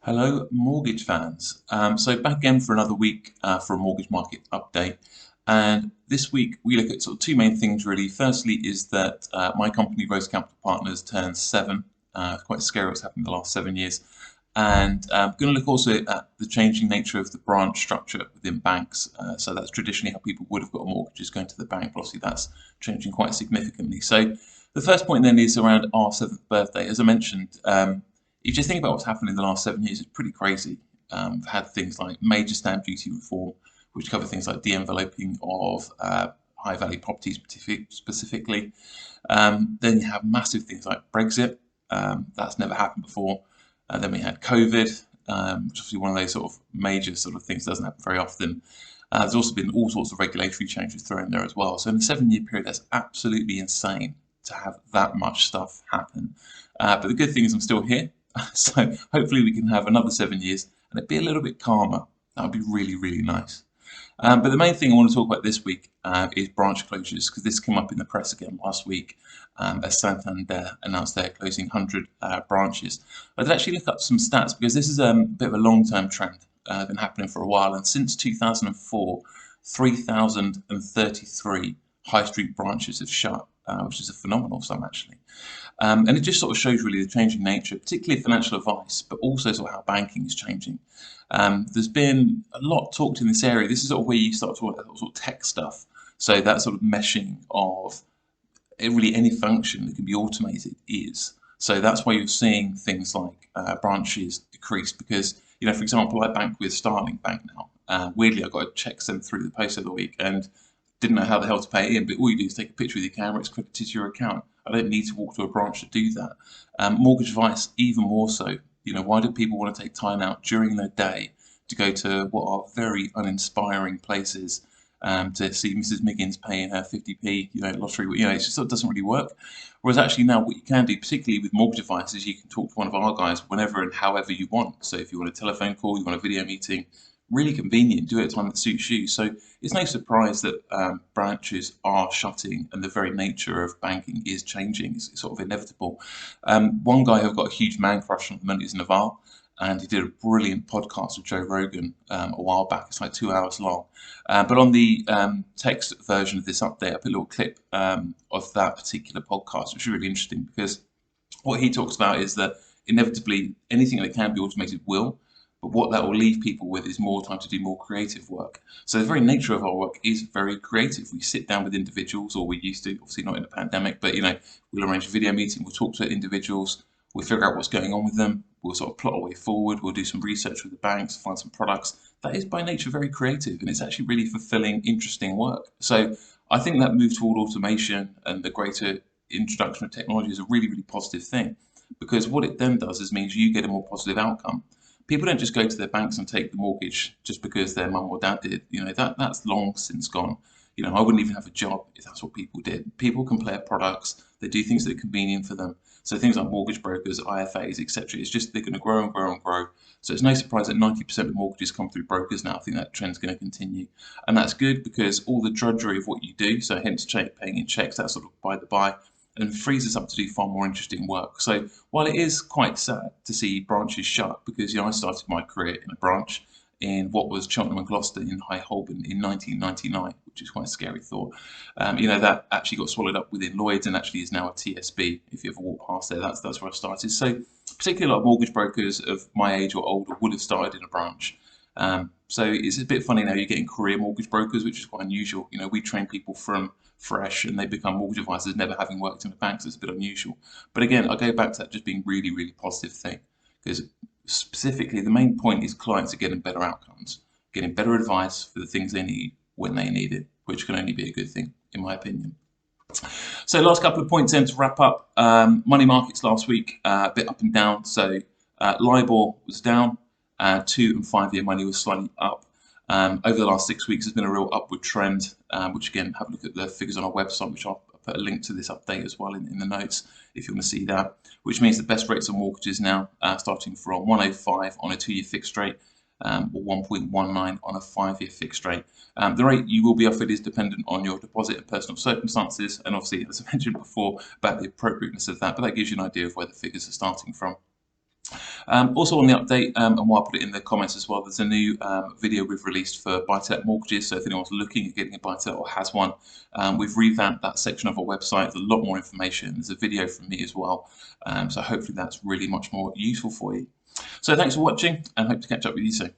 Hello, mortgage fans. So back again for another week for a mortgage market update. And this week we look at sort of two main things really. Firstly is that my company, Rose Capital Partners, turns seven. Quite scary what's happened in the last 7 years. And I'm going to look also at the changing nature of the branch structure within banks. So that's traditionally how people would have got mortgages going to the bank, but obviously that's changing quite significantly. So the first point then is around our seventh birthday. As I mentioned, if you just think about what's happened in the last 7 years, it's pretty crazy. We've had things like major stamp duty reform, which cover things like de-enveloping of high value properties specifically. Then you have massive things like Brexit. That's never happened before. Then we had COVID, which is obviously one of those sort of major sort of things that doesn't happen very often. There's also been all sorts of regulatory changes thrown in there as well. So in a 7 year period, that's absolutely insane to have that much stuff happen. But the good thing is I'm still here. So hopefully we can have another 7 years and it'd be a little bit calmer. That would be really, really nice. But the main thing I want to talk about this week is branch closures, because this came up in the press again last week as Santander announced they're closing 100 branches. I did actually look up some stats because this is a bit of a long-term trend, been happening for a while, and since 2004, 3,033 high street branches have shut, which is a phenomenal sum actually. And it just sort of shows really the changing nature, particularly financial advice, but also sort of how banking is changing. There's been a lot talked in this area. This is sort of where you start to talk about sort of tech stuff. So that sort of meshing of really any function that can be automated is. So that's why you're seeing things like branches decrease because, for example, I bank with Starling Bank now. Weirdly, I got a check sent through the post of the week and didn't know how the hell to pay it in, but all you do is take a picture with your camera, it's credited to your account. I don't need to walk to a branch to do that. Mortgage advice, even more so. Why do people want to take time out during their day to go to what are very uninspiring places to see Mrs. Miggins paying her 50p, lottery? It just sort of doesn't really work. Whereas actually now what you can do, particularly with mortgage advice, is you can talk to one of our guys whenever and however you want. So if you want a telephone call, you want a video meeting, really convenient, do it at a time that suits you. So it's no surprise that branches are shutting and the very nature of banking is changing. It's sort of inevitable. One guy who got a huge man crush on at the moment is Naval, and he did a brilliant podcast with Joe Rogan a while back. It's like 2 hours long. But on the text version of this update, I put a little clip of that particular podcast, which is really interesting because what he talks about is that inevitably anything that can be automated will, but what that will leave people with is more time to do more creative work. So the very nature of our work is very creative. We sit down with individuals, or we used to, obviously not in the pandemic, but we'll arrange a video meeting, we'll talk to individuals, we'll figure out what's going on with them, we'll sort of plot our way forward, we'll do some research with the banks, find some products. That is by nature very creative, and it's actually really fulfilling, interesting work. So I think that move toward automation and the greater introduction of technology is a really, really positive thing, because what it then does is means you get a more positive outcome. People don't just go to their banks and take the mortgage just because their mum or dad did. That's long since gone. I wouldn't even have a job if that's what people did. People compare products, they do things that are convenient for them. So things like mortgage brokers, IFAs, etc. It's just they're going to grow and grow and grow. So it's no surprise that 90% of mortgages come through brokers now. I think that trend's going to continue. And that's good because all the drudgery of what you do, so hence paying in checks, that's sort of by the by, and frees us up to do far more interesting work. So while it is quite sad to see branches shut, because I started my career in a branch in what was Cheltenham and Gloucester in High Holborn in 1999, which is quite a scary thought. That actually got swallowed up within Lloyds and actually is now a TSB. If you ever walk past there, that's where I started. So particularly a lot of mortgage brokers of my age or older would have started in a branch. So it's a bit funny now you're getting career mortgage brokers, which is quite unusual. We train people from fresh and they become mortgage advisors never having worked in a bank, so it's a bit unusual. But again, I go back to that just being really, really positive thing, because specifically the main point is clients are getting better outcomes, getting better advice for the things they need when they need it, which can only be a good thing, in my opinion. So last couple of points then to wrap up. Money markets last week, a bit up and down. So LIBOR was down, 2 and 5 year money was slightly up. Over the last 6 weeks, there's been a real upward trend, which again, have a look at the figures on our website, which I'll put a link to this update as well in the notes if you want to see that, which means the best rates on mortgages now starting from 105 on a 2-year fixed rate or 1.19 on a 5-year fixed rate. The rate you will be offered is dependent on your deposit and personal circumstances, and obviously, as I mentioned before, about the appropriateness of that, but that gives you an idea of where the figures are starting from. Also on the update, and why I put it in the comments as well, there's a new video we've released for buy-to-let mortgages. So if anyone's looking at getting a buy-to-let or has one, we've revamped that section of our website. There's a lot more information. There's a video from me as well. So hopefully that's really much more useful for you. So thanks for watching, and hope to catch up with you soon.